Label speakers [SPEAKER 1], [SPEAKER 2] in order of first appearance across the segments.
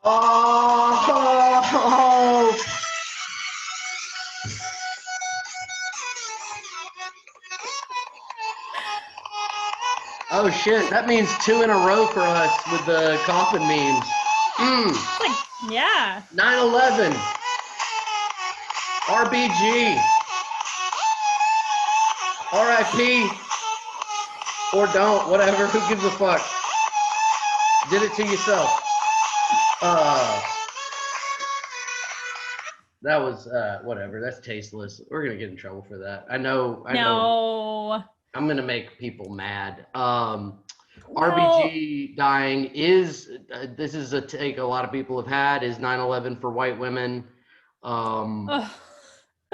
[SPEAKER 1] Oh, oh shit, that means 2 in a row for us with the coffin memes.
[SPEAKER 2] Like, yeah.
[SPEAKER 1] 9/11. RBG. RIP. Or don't, whatever, who gives a fuck? Did it to yourself. That was, whatever, that's tasteless. We're gonna get in trouble for that. I know.
[SPEAKER 2] No.
[SPEAKER 1] I'm gonna make people mad.
[SPEAKER 2] Well,
[SPEAKER 1] RBG dying is, this is a take a lot of people have had, is 9/11 for white women.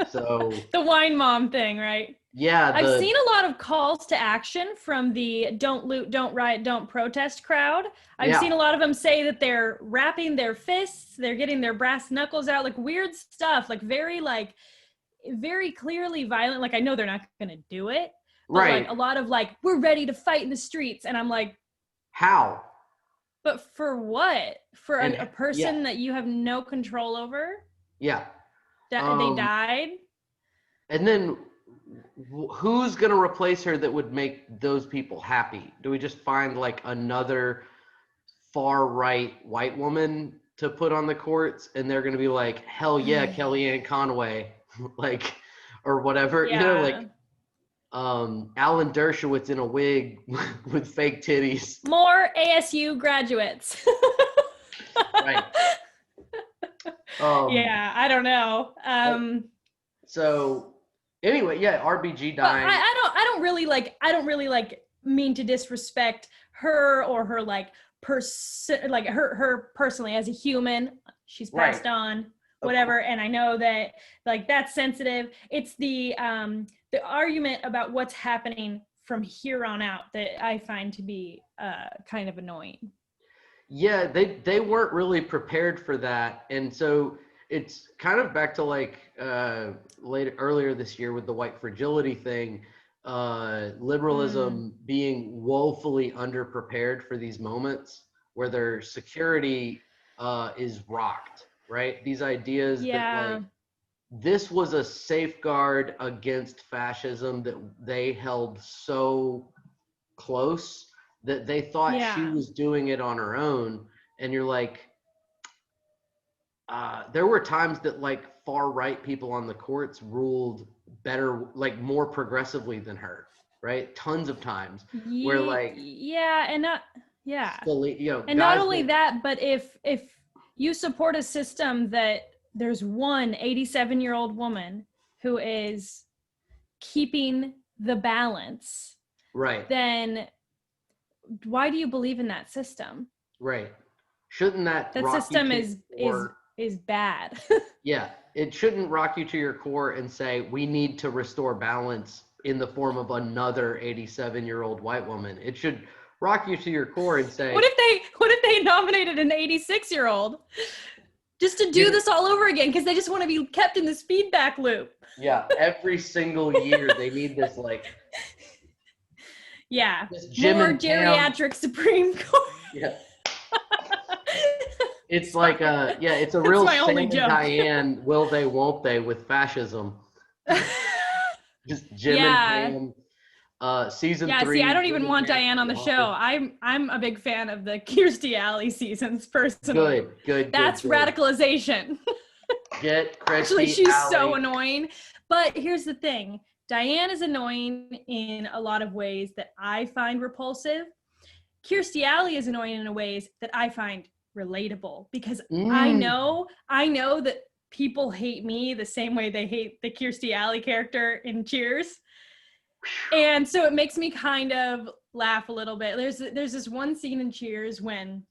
[SPEAKER 1] So
[SPEAKER 2] the wine mom thing, right?
[SPEAKER 1] yeah,
[SPEAKER 2] I've seen a lot of calls to action from the don't loot, don't riot, don't protest crowd. I've seen a lot of them say that they're wrapping their fists, they're getting their brass knuckles out, like weird stuff, like very clearly violent. Like I know they're not going to do it, but
[SPEAKER 1] right.
[SPEAKER 2] like a lot of like, we're ready to fight in the streets. And I'm like,
[SPEAKER 1] how?
[SPEAKER 2] But for what? For a person that you have no control over?
[SPEAKER 1] Yeah.
[SPEAKER 2] They died?
[SPEAKER 1] And then who's going to replace her that would make those people happy? Do we just find like another far right white woman to put on the courts and they're going to be like, hell yeah, Kellyanne Conway, like, or whatever,
[SPEAKER 2] Yeah.
[SPEAKER 1] you know, like Alan Dershowitz in a wig with fake titties.
[SPEAKER 2] More ASU graduates.
[SPEAKER 1] Right.
[SPEAKER 2] Yeah, I don't know.
[SPEAKER 1] So anyway, yeah, RBG dying.
[SPEAKER 2] I don't really like mean to disrespect her or her like her personally as a human. She's passed on, whatever. And I know that like that's sensitive. It's the argument about what's happening from here on out that I find to be kind of annoying.
[SPEAKER 1] Yeah, they weren't really prepared for that, and so it's kind of back to like earlier this year with the white fragility thing, liberalism being woefully underprepared for these moments where their security is rocked, right? These ideas that like this was a safeguard against fascism that they held so close that they thought she was doing it on her own. And you're like, there were times that like far right people on the courts ruled better, like more progressively than her, right? Tons of times where like
[SPEAKER 2] and not and not only that, but if you support a system that there's one 87-year-old woman who is keeping the balance,
[SPEAKER 1] right,
[SPEAKER 2] then why do you believe in that system?
[SPEAKER 1] Right. Shouldn't that
[SPEAKER 2] system is bad.
[SPEAKER 1] Yeah, it shouldn't rock you to your core and say we need to restore balance in the form of another 87-year-old white woman. It should rock you to your core and say,
[SPEAKER 2] what if they nominated an 86-year-old just to do this all over again because they just want to be kept in this feedback loop?
[SPEAKER 1] Yeah, every single year they need this like
[SPEAKER 2] more geriatric Supreme Court.
[SPEAKER 1] Yeah. It's like it's a real Sam and Diane, will they, won't they, with fascism. Just Jim and Pam. Season 3.
[SPEAKER 2] See, I don't even want Diane on the show. I'm a big fan of the Kirstie Alley seasons personally.
[SPEAKER 1] Good.
[SPEAKER 2] That's radicalization.
[SPEAKER 1] Get Kirstie
[SPEAKER 2] Actually, she's
[SPEAKER 1] Alley.
[SPEAKER 2] so annoying. But here's the thing. Diane is annoying in a lot of ways that I find repulsive. Kirstie Alley is annoying in ways that I find relatable because I know that people hate me the same way they hate the Kirstie Alley character in Cheers. And so it makes me kind of laugh a little bit. There's this one scene in Cheers when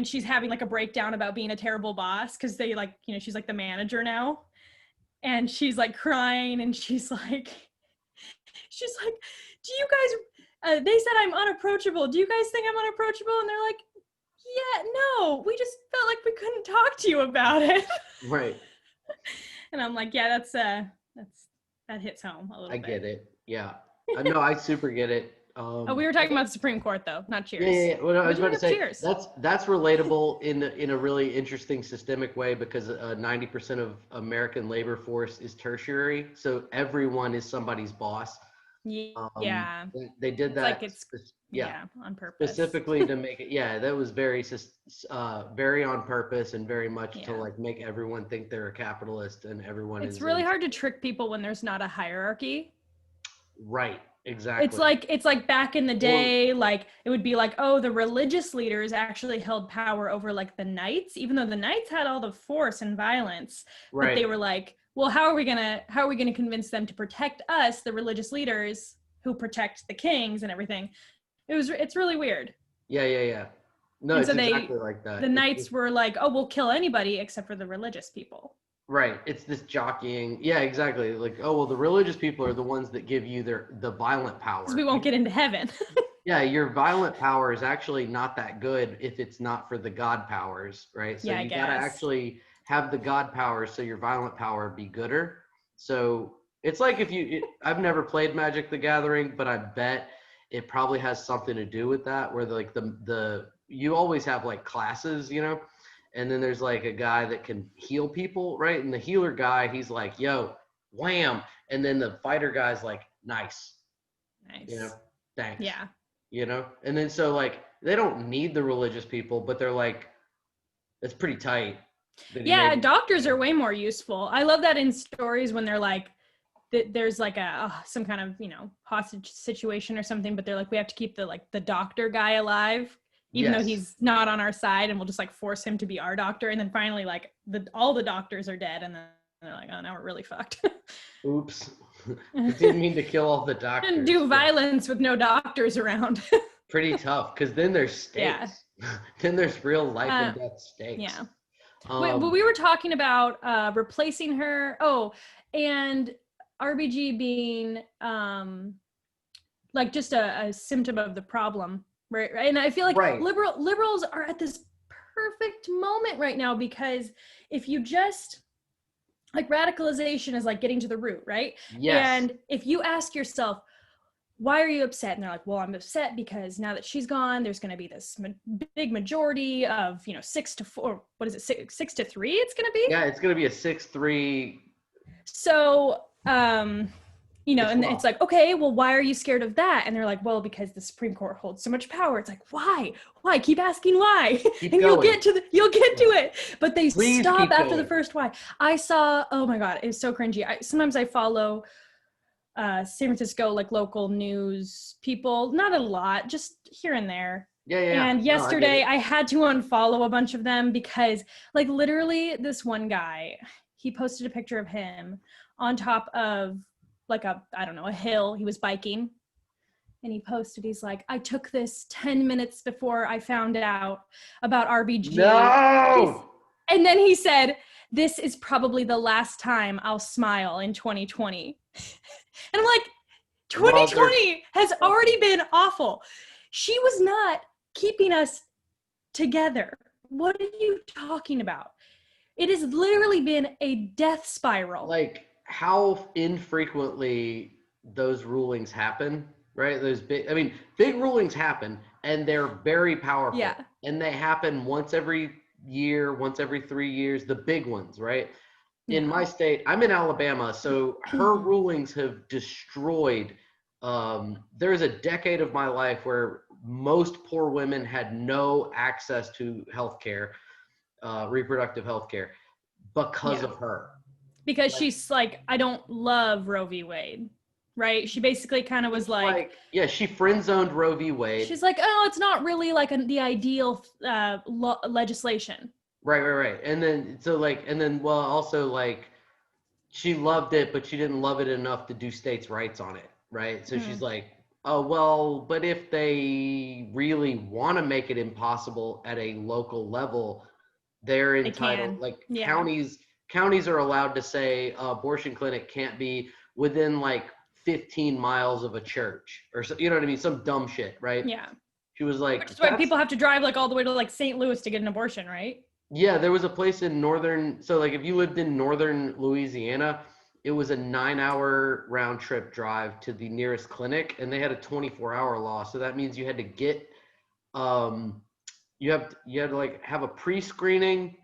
[SPEAKER 2] she's having like a breakdown about being a terrible boss because they like, she's like the manager now. And she's like crying and she's like, do you guys, they said I'm unapproachable. Do you guys think I'm unapproachable? And they're like, yeah, no, we just felt like we couldn't talk to you about it.
[SPEAKER 1] Right.
[SPEAKER 2] And I'm like, yeah, that hits home a little bit.
[SPEAKER 1] I get it. Yeah. No, I super get it.
[SPEAKER 2] We were talking about the Supreme Court though, not Cheers.
[SPEAKER 1] Yeah. Well, I was about to say
[SPEAKER 2] Cheers.
[SPEAKER 1] that's relatable in a really interesting systemic way, because 90% of American labor force is tertiary, so everyone is somebody's boss.
[SPEAKER 2] Yeah.
[SPEAKER 1] They did
[SPEAKER 2] it's
[SPEAKER 1] that.
[SPEAKER 2] Like it's on purpose.
[SPEAKER 1] Specifically to make it. Yeah, that was very on purpose, and very much to like make everyone think they're a capitalist, and everyone
[SPEAKER 2] It's really hard to trick people when there's not a hierarchy.
[SPEAKER 1] Right. Exactly.
[SPEAKER 2] It's like back in the day, like it would be like, oh, the religious leaders actually held power over like the knights, even though the knights had all the force and violence. Right. But they were like, well, how are we gonna convince them to protect us, the religious leaders who protect the kings and everything? It's really weird.
[SPEAKER 1] Yeah. No, it's exactly like that.
[SPEAKER 2] The knights were like, oh, we'll kill anybody except for the religious people.
[SPEAKER 1] Right. It's this jockeying. Yeah, exactly. Like, oh, well, the religious people are the ones that give you the violent power.
[SPEAKER 2] Because we won't get into heaven.
[SPEAKER 1] Yeah, your violent power is actually not that good if it's not for the God powers, right? So you gotta actually have the God powers so your violent power be gooder. So it's like I've never played Magic the Gathering, but I bet it probably has something to do with that, where you always have like classes, and then there's like a guy that can heal people, right? And the healer guy, he's like, yo, wham. And then the fighter guy's like, nice. Thanks.
[SPEAKER 2] Yeah.
[SPEAKER 1] And then so like, they don't need the religious people, but they're like, it's pretty tight.
[SPEAKER 2] Yeah, doctors are way more useful. I love that in stories when they're like, there's like some kind of, hostage situation or something, but they're like, we have to keep the doctor guy alive. Even though he's not on our side, and we'll just like force him to be our doctor. And then finally, like all the doctors are dead, and then they're like, oh, now we're really fucked.
[SPEAKER 1] Oops. I didn't mean to kill all the doctors.
[SPEAKER 2] And do violence with no doctors around.
[SPEAKER 1] Pretty tough, because then there's stakes. Yeah. Then there's real life and death stakes.
[SPEAKER 2] Yeah. But we were talking about replacing her. Oh, and RBG being like just a symptom of the problem. Right. And I feel like liberals are at this perfect moment right now, because if you just like, radicalization is like getting to the root, right?
[SPEAKER 1] Yes.
[SPEAKER 2] And if you ask yourself, why are you upset? And they're like, well, I'm upset because now that she's gone, there's going to be this big majority of, 6-4. What is it? 6-3 it's going to be?
[SPEAKER 1] Yeah, it's going to be a 6-3.
[SPEAKER 2] So, it's like, okay, well, why are you scared of that? And they're like, well, because the Supreme Court holds so much power. It's like, why? Keep asking why. And you'll get to it. But they stop after the first why. I saw, oh my God, it's so cringy. Sometimes I follow San Francisco, like local news people, not a lot, just here and there.
[SPEAKER 1] Yeah.
[SPEAKER 2] And yesterday I had to unfollow a bunch of them because like literally this one guy, he posted a picture of him on top of like a hill. He was biking, and he posted, he's like, I took this 10 minutes before I found out about RBG.
[SPEAKER 1] No!
[SPEAKER 2] And then he said, this is probably the last time I'll smile in 2020. And I'm like, 2020 has already been awful. She was not keeping us together. What are you talking about? It has literally been a death spiral.
[SPEAKER 1] Like, how infrequently those rulings happen, right? Big rulings happen, and they're very powerful.
[SPEAKER 2] Yeah.
[SPEAKER 1] And they happen once every year, once every 3 years, the big ones, right? Yeah. In my state, I'm in Alabama, so her rulings have destroyed. There's a decade of my life where most poor women had no access to healthcare, reproductive healthcare, because of her.
[SPEAKER 2] Because she's like, I don't love Roe v. Wade, right? She basically kind of was like,
[SPEAKER 1] she friend zoned Roe v. Wade.
[SPEAKER 2] She's like, oh, it's not really like the ideal legislation.
[SPEAKER 1] Right. And then, also like, she loved it, but she didn't love it enough to do states' rights on it, right? So she's like, oh, well, but if they really want to make it impossible at a local level, they're entitled, counties are allowed to say abortion clinic can't be within like 15 miles of a church, or so, you know what I mean? Some dumb shit, right?
[SPEAKER 2] Yeah.
[SPEAKER 1] She was like,
[SPEAKER 2] which is why people have to drive like all the way to like St. Louis to get an abortion, right?
[SPEAKER 1] Yeah, there was a place in so like if you lived in northern Louisiana, it was a 9-hour round trip drive to the nearest clinic, and they had a 24-hour law. So that means you had to get, you had to like have a pre-screening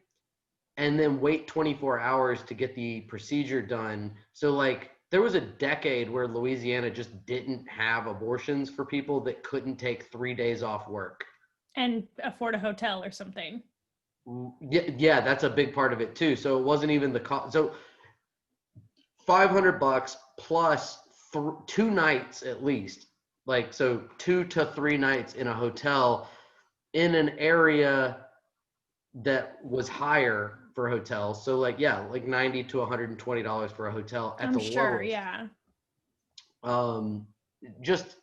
[SPEAKER 1] and then wait 24 hours to get the procedure done. So like there was a decade where Louisiana just didn't have abortions for people that couldn't take 3 days off work
[SPEAKER 2] and afford a hotel or something.
[SPEAKER 1] Yeah, that's a big part of it too. So it wasn't even the cost. So $500 plus 2 nights at least, like, so 2 to 3 nights in a hotel in an area that was higher for hotels. So like, yeah, like $90 to $120 for a hotel at the lowest.
[SPEAKER 2] Yeah.
[SPEAKER 1] Just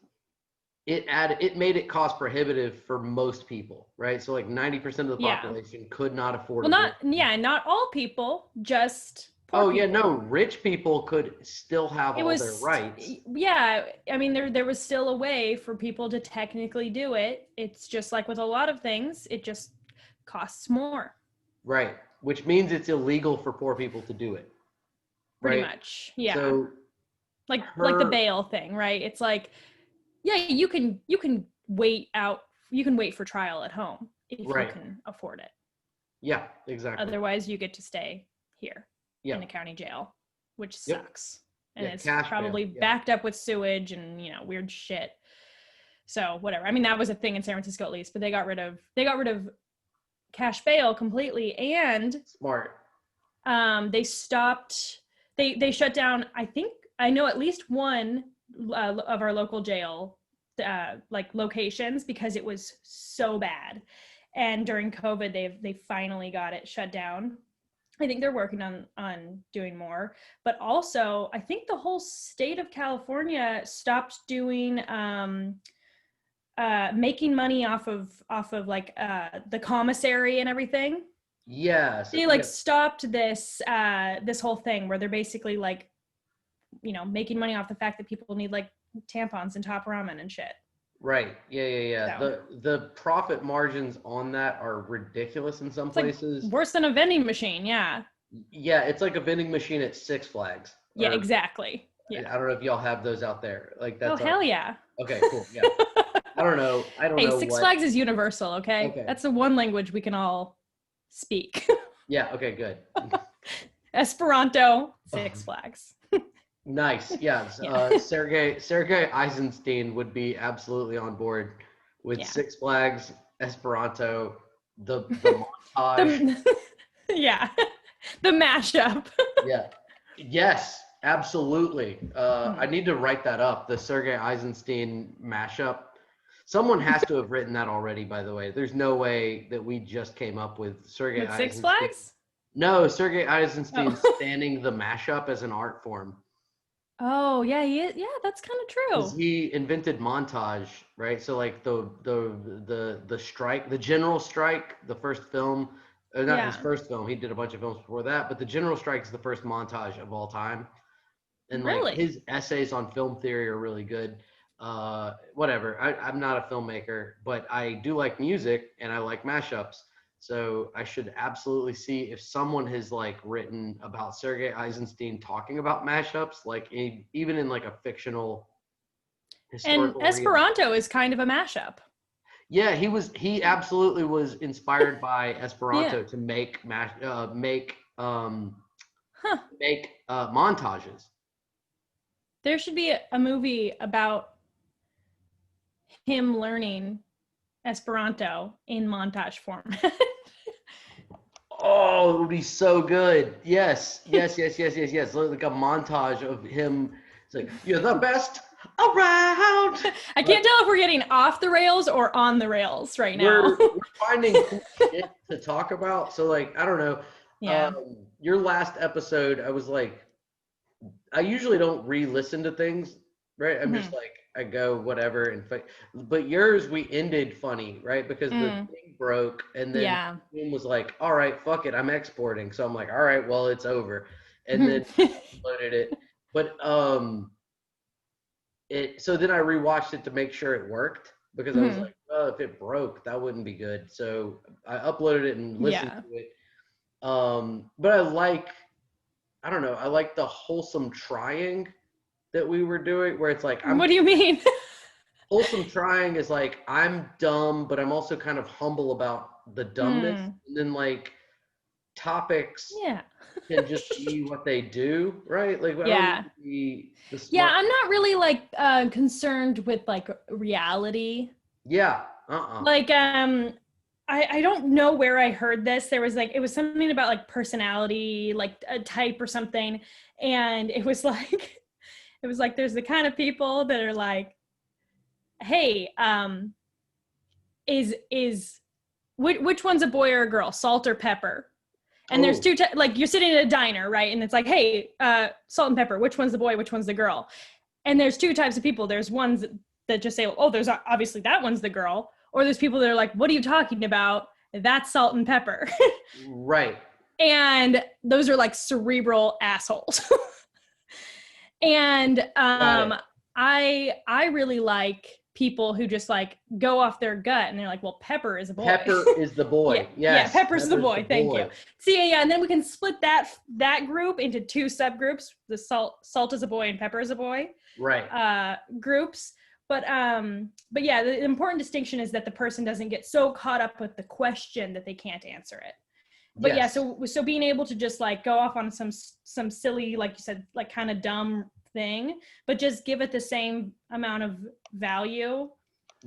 [SPEAKER 1] it made it cost prohibitive for most people, right? So like 90% of the population could not afford it.
[SPEAKER 2] Not all people, just poor people.
[SPEAKER 1] No, rich people could still have all their rights.
[SPEAKER 2] Yeah, I mean there was still a way for people to technically do it. It's just like with a lot of things, it just costs more.
[SPEAKER 1] Right, which means it's illegal for poor people to do it.
[SPEAKER 2] Pretty much, yeah.
[SPEAKER 1] So
[SPEAKER 2] like the bail thing, right? It's like, yeah, you can wait for trial at home if you can afford it.
[SPEAKER 1] Yeah, exactly.
[SPEAKER 2] Otherwise, you get to stay here in a county jail, which sucks. And it's probably backed up with sewage and, weird shit. So whatever. I mean, that was a thing in San Francisco at least, but they got rid of cash bail completely, and
[SPEAKER 1] smart.
[SPEAKER 2] They stopped. They shut down. I know at least one of our local jail like locations because it was so bad, and during COVID they finally got it shut down. I think they're working on doing more, but also I think the whole state of California stopped doing making money off of like the commissary and everything.
[SPEAKER 1] Yes.
[SPEAKER 2] They stopped this whole thing where they're basically like, making money off the fact that people need like tampons and top ramen and shit.
[SPEAKER 1] Right. Yeah. So. The profit margins on that are ridiculous in some places.
[SPEAKER 2] Like worse than a vending machine. Yeah.
[SPEAKER 1] Yeah, it's like a vending machine at Six Flags.
[SPEAKER 2] Yeah, exactly. Yeah.
[SPEAKER 1] I don't know if y'all have those out there. Like that's.
[SPEAKER 2] Oh hell yeah.
[SPEAKER 1] Okay, cool. Yeah. I don't know.
[SPEAKER 2] Hey, Six Flags is universal. Okay, that's the one language we can all speak.
[SPEAKER 1] Yeah. Okay. Good.
[SPEAKER 2] Esperanto. Six Flags.
[SPEAKER 1] Nice. Yeah. Sergei Eisenstein would be absolutely on board with Six Flags, Esperanto, the montage.
[SPEAKER 2] The mashup.
[SPEAKER 1] Yeah. Yes, absolutely. I need to write that up. The Sergei Eisenstein mashup. Someone has to have written that already, by the way. There's no way that we just came up with Sergei Eisenstein.
[SPEAKER 2] Six Flags?
[SPEAKER 1] No, Sergei Eisenstein standing the mashup as an art form.
[SPEAKER 2] Oh yeah, that's kind of true.
[SPEAKER 1] He invented montage, right? So like the strike, the general strike, the first film, not his first film. He did a bunch of films before that, but the general strike is the first montage of all time. And like his essays on film theory are really good. Whatever. I'm not a filmmaker, but I do like music and I like mashups. So I should absolutely see if someone has like written about Sergei Eisenstein talking about mashups, like even in like a fictional historical.
[SPEAKER 2] And Esperanto is kind of a mashup.
[SPEAKER 1] Yeah, he absolutely was inspired by Esperanto to make montages.
[SPEAKER 2] There should be a movie about him learning Esperanto in montage format.
[SPEAKER 1] Oh, it would be so good. Yes. Like a montage of him. It's like, you're the best around.
[SPEAKER 2] I can't tell if we're getting off the rails or on the rails right now.
[SPEAKER 1] We're finding shit to talk about. So like, I don't know.
[SPEAKER 2] Yeah.
[SPEAKER 1] Your last episode, I was like, I usually don't re-listen to things, right? I'm just like, I go whatever, but yours we ended funny, right? Because the thing broke, and then Zoom was like, "All right, fuck it, I'm exporting." So I'm like, "All right, well, it's over," and then uploaded it. But so then I rewatched it to make sure it worked because I was like, "Well, if it broke, that wouldn't be good." So I uploaded it and listened to it. But I don't know, I like the wholesome trying that we were doing, where it's like,
[SPEAKER 2] what do you mean?
[SPEAKER 1] Wholesome trying is like, I'm dumb, but I'm also kind of humble about the dumbness. And then like topics can just be what they do, right? Like, I don't need to be the smart.
[SPEAKER 2] I'm not really like concerned with like reality.
[SPEAKER 1] Yeah.
[SPEAKER 2] Like I don't know where I heard this. There was like, it was something about like personality, like a type or something, and it was like there's the kind of people that are like, hey, which one's a boy or a girl, salt or pepper? And there's two, like you're sitting at a diner, right? And it's like, hey, salt and pepper, which one's the boy, which one's the girl? And there's two types of people. There's ones that just say, oh, there's obviously that one's the girl. Or there's people that are like, what are you talking about? That's salt and pepper.
[SPEAKER 1] Right.
[SPEAKER 2] And those are like cerebral assholes. And I really like people who just like go off their gut and they're like, well, Pepper is a boy.
[SPEAKER 1] Pepper is the boy.
[SPEAKER 2] Yes. Yeah, Pepper's the boy. Thank you. See, yeah, and then we can split that group into two subgroups: the salt is a boy and pepper is a boy.
[SPEAKER 1] Right.
[SPEAKER 2] Groups. But yeah, the important distinction is that the person doesn't get so caught up with the question that they can't answer it. But yes. Yeah, so being able to just like go off on some silly, like you said, like kind of dumb thing, but just give it the same amount of value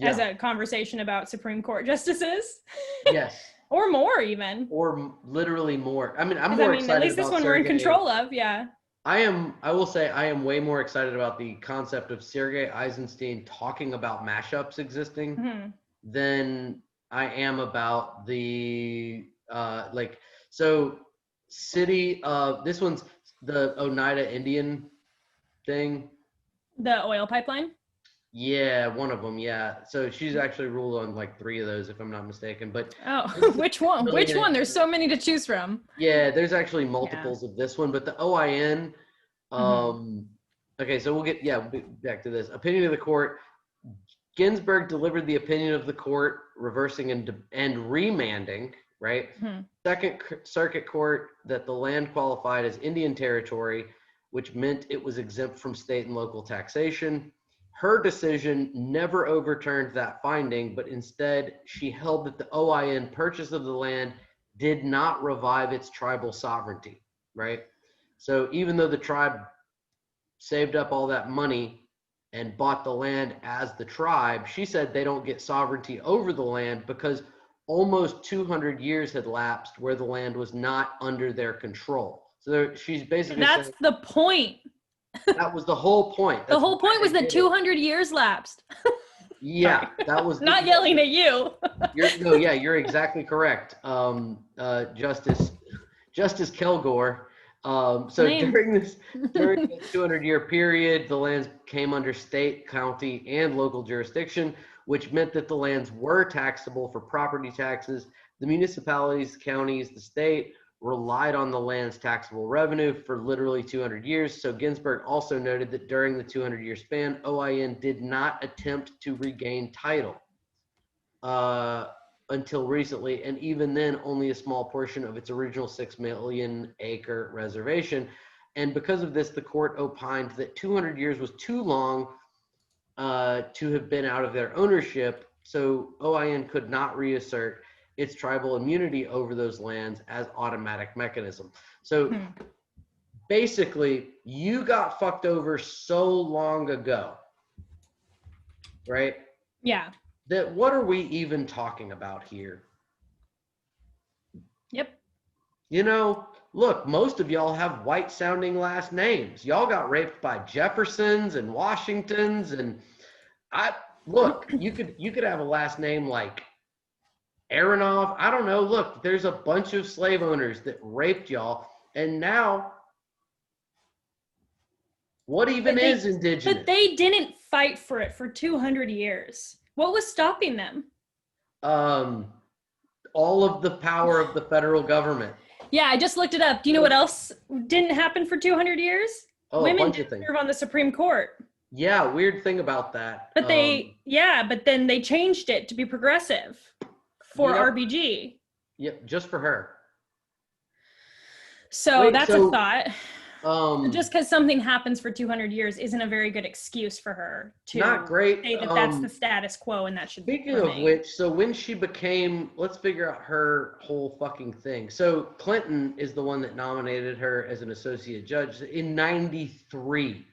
[SPEAKER 2] as a conversation about Supreme Court justices.
[SPEAKER 1] Yes.
[SPEAKER 2] Or more even.
[SPEAKER 1] Or literally more. I mean, I'm more excited
[SPEAKER 2] at least this one we're in control of, yeah.
[SPEAKER 1] I will say I am way more excited about the concept of Sergei Eisenstein talking about mashups existing than I am about the city of, this one's the Oneida Indian thing. The
[SPEAKER 2] oil pipeline?
[SPEAKER 1] Yeah, one of them, yeah. So she's actually ruled on like 3 of those, if I'm not mistaken. But
[SPEAKER 2] which one? Really which one? There's so many to choose from.
[SPEAKER 1] Yeah, there's actually multiples of this one, but the OIN, okay, so we'll get back to this. Opinion of the court. Ginsburg delivered the opinion of the court, reversing and remanding, right? Second Circuit Court, that the land qualified as Indian territory, which meant it was exempt from state and local taxation. Her decision never overturned that finding, but instead she held that the OIN purchase of the land did not revive its tribal sovereignty, right? So even though the tribe saved up all that money and bought the land as the tribe, she said they don't get sovereignty over the land because almost 200 years had lapsed where the land was not under their control. So she's basically
[SPEAKER 2] saying, the point.
[SPEAKER 1] That was the whole point.
[SPEAKER 2] The whole point was that 200 years lapsed.
[SPEAKER 1] Yeah, that was
[SPEAKER 2] not yelling at you.
[SPEAKER 1] You're exactly correct. Justice Kelgore. During this 200-year period, the lands came under state, county, and local jurisdiction, which meant that the lands were taxable for property taxes. The municipalities, counties, the state relied on the land's taxable revenue for literally 200 years. So Ginsburg also noted that during the 200-year span, OIN did not attempt to regain title until recently, and even then only a small portion of its original 6 million acre reservation. And because of this, the court opined that 200 years was too long to have been out of their ownership, so OIN could not reassert its tribal immunity over those lands as automatic mechanism. So basically, you got fucked over so long ago, right?
[SPEAKER 2] Yeah.
[SPEAKER 1] That what are we even talking about here?
[SPEAKER 2] Yep.
[SPEAKER 1] You know, look, most of y'all have white sounding last names. Y'all got raped by Jeffersons and Washingtons, and you could have a last name like Aronoff. I don't know. Look, there's a bunch of slave owners that raped y'all, and now what even is indigenous?
[SPEAKER 2] But they didn't fight for it for 200 years. What was stopping them?
[SPEAKER 1] All of the power of the federal government.
[SPEAKER 2] Yeah, I just looked it up. Do you know what else didn't happen for 200 years? Women didn't serve on the Supreme Court.
[SPEAKER 1] Yeah, weird thing about that.
[SPEAKER 2] But but then they changed it to be progressive for RBG.
[SPEAKER 1] Yep, just for her.
[SPEAKER 2] So that's a thought. Just because something happens for 200 years isn't a very good excuse for her to
[SPEAKER 1] not great.
[SPEAKER 2] say that that's the status quo and that should
[SPEAKER 1] Speaking
[SPEAKER 2] remain.
[SPEAKER 1] of which, so when she became, let's figure out her whole fucking thing. So Clinton is the one that nominated her as an associate judge in 93,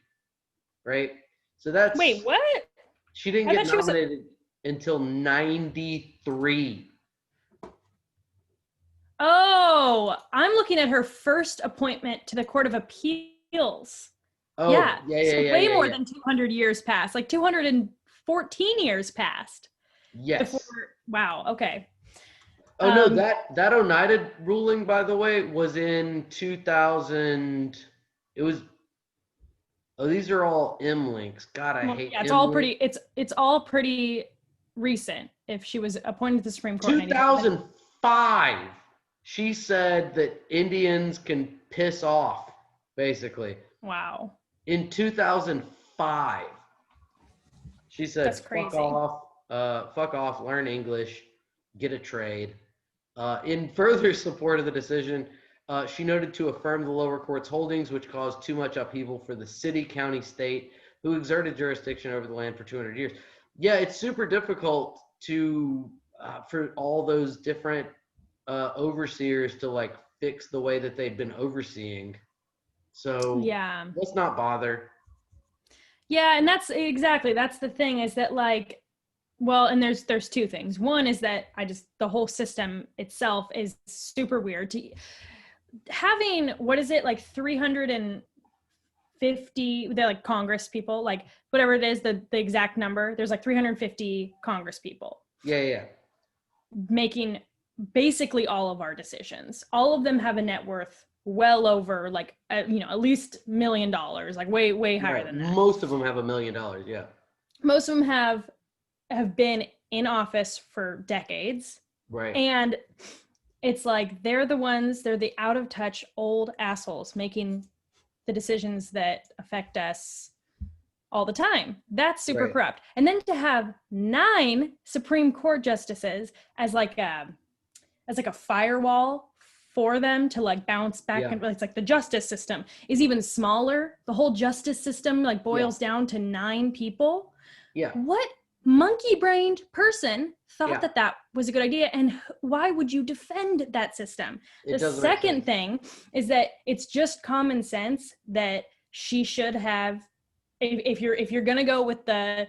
[SPEAKER 1] right? So that's...
[SPEAKER 2] Wait, what?
[SPEAKER 1] She didn't get nominated until 93.
[SPEAKER 2] Oh, I'm looking at her first appointment to the Court of Appeals.
[SPEAKER 1] Oh,
[SPEAKER 2] yeah. Way
[SPEAKER 1] yeah,
[SPEAKER 2] more than 200 years passed, like 214 years passed.
[SPEAKER 1] Yes.
[SPEAKER 2] Wow, okay.
[SPEAKER 1] Oh, no, that Oneida ruling, by the way, was in 2000. It was... Oh, these are all M links. God, I hate
[SPEAKER 2] it's
[SPEAKER 1] M
[SPEAKER 2] all
[SPEAKER 1] links.
[SPEAKER 2] it's all pretty recent. If she was appointed to the Supreme Court
[SPEAKER 1] 2005. She said that Indians can piss off, basically.
[SPEAKER 2] Wow.
[SPEAKER 1] In 2005. She said,
[SPEAKER 2] that's crazy.
[SPEAKER 1] Fuck off, learn English, get a trade. In further support of the decision, she noted to affirm the lower court's holdings, which caused too much upheaval for the city, county, state, who exerted jurisdiction over the land for 200 years. Yeah, it's super difficult to for all those different overseers to like fix the way that they've been overseeing. So
[SPEAKER 2] yeah,
[SPEAKER 1] let's not bother.
[SPEAKER 2] Yeah, and that's the thing is that like, well, and there's two things. One is that the whole system itself is super weird. Having, what is it, like 350, they're like Congress people, like whatever it is, the exact number, there's like 350 Congress people.
[SPEAKER 1] Yeah.
[SPEAKER 2] Making basically all of our decisions. All of them have a net worth well over like, at least $1 million, like way higher than that.
[SPEAKER 1] Most of them have $1 million, yeah.
[SPEAKER 2] Most of them have been in office for decades.
[SPEAKER 1] Right.
[SPEAKER 2] And it's like they're the out of touch old assholes making the decisions that affect us all the time. That's super corrupt. And then to have 9 Supreme Court justices as like a firewall for them to like bounce back, and it's like the justice system is even smaller. The whole justice system like boils down to 9 people.
[SPEAKER 1] Yeah.
[SPEAKER 2] What monkey-brained person thought that was a good idea, and why would you defend that system? The second thing is that it's just common sense that she should have, if you're gonna go with the,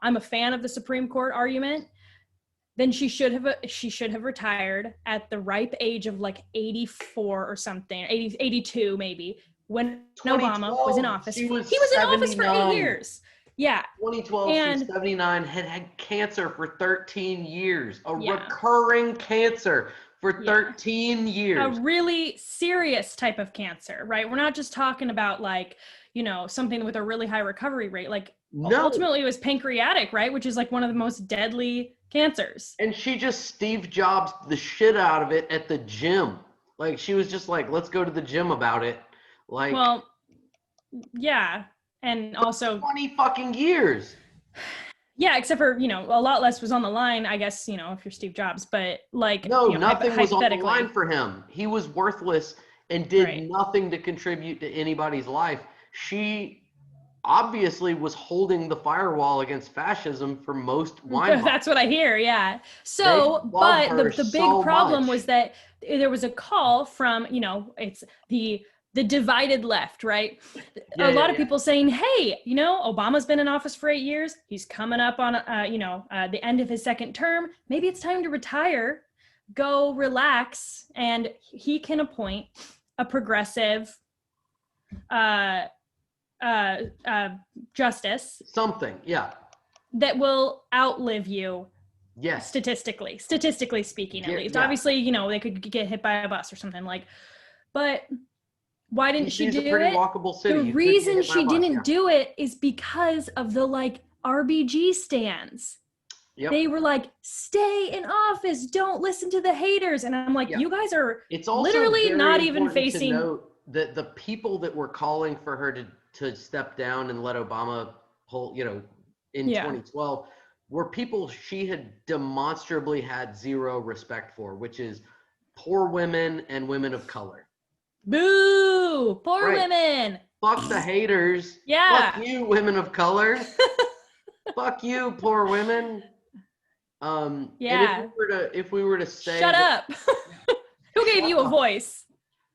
[SPEAKER 2] I'm a fan of the Supreme Court argument, then she should have retired at the ripe age of like 84 or something, 82 maybe, when Obama was in office. He was in office for 8 years. Yeah.
[SPEAKER 1] 2012 through 79, had cancer for 13 years. Recurring cancer for 13 years.
[SPEAKER 2] A really serious type of cancer, right? We're not just talking about like, something with a really high recovery rate. Like ultimately it was pancreatic, right? Which is like one of the most deadly cancers.
[SPEAKER 1] And she just Steve Jobs the shit out of it at the gym. Like she was just like, let's go to the gym about it. Like,
[SPEAKER 2] well, yeah. And also
[SPEAKER 1] 20 fucking years.
[SPEAKER 2] Yeah, except for, a lot less was on the line, I guess, if you're Steve Jobs, but like,
[SPEAKER 1] nothing was on the line for him. He was worthless and did nothing to contribute to anybody's life. She obviously was holding the firewall against fascism for most wine.
[SPEAKER 2] That's what I hear. Yeah. So, but the big problem was that there was a call from, it's the divided left, right? A lot of people saying, hey, Obama's been in office for 8 years. He's coming up on, the end of his second term. Maybe it's time to retire, go relax, and he can appoint a progressive justice.
[SPEAKER 1] Something, yeah.
[SPEAKER 2] That will outlive you.
[SPEAKER 1] Yes.
[SPEAKER 2] Statistically speaking, at least.
[SPEAKER 1] Yeah.
[SPEAKER 2] Obviously, they could get hit by a bus or something but why didn't she do it?
[SPEAKER 1] It's a pretty walkable city.
[SPEAKER 2] The reason she didn't do it is because of the like RBG stands. Yep. They were like, stay in office, don't listen to the haters. And I'm like, you guys are literally not even facing.
[SPEAKER 1] To note that the people that were calling for her to step down and let Obama hold, in 2012 were people she had demonstrably had zero respect for, which is poor women and women of color.
[SPEAKER 2] Boo! you, poor women.
[SPEAKER 1] Fuck the haters.
[SPEAKER 2] Yeah.
[SPEAKER 1] Fuck you, women of color. Fuck you, poor women.
[SPEAKER 2] Yeah.
[SPEAKER 1] And if we were to say,
[SPEAKER 2] shut up. Who gave you a voice?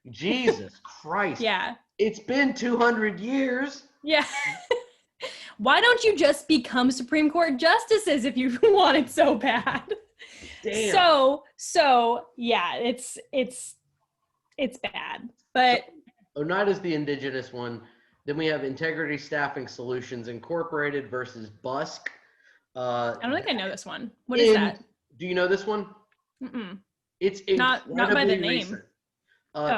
[SPEAKER 1] Jesus Christ.
[SPEAKER 2] Yeah.
[SPEAKER 1] It's been 200 years.
[SPEAKER 2] Yeah. Why don't you just become Supreme Court justices if you want it so bad?
[SPEAKER 1] Damn.
[SPEAKER 2] So yeah, it's bad. But
[SPEAKER 1] Oneida's the indigenous one. Then we have Integrity Staffing Solutions Incorporated versus Busk.
[SPEAKER 2] I don't think I know this one. What is that?
[SPEAKER 1] Do you know this one?
[SPEAKER 2] Mm-mm.
[SPEAKER 1] It's
[SPEAKER 2] not by the name.
[SPEAKER 1] Recent.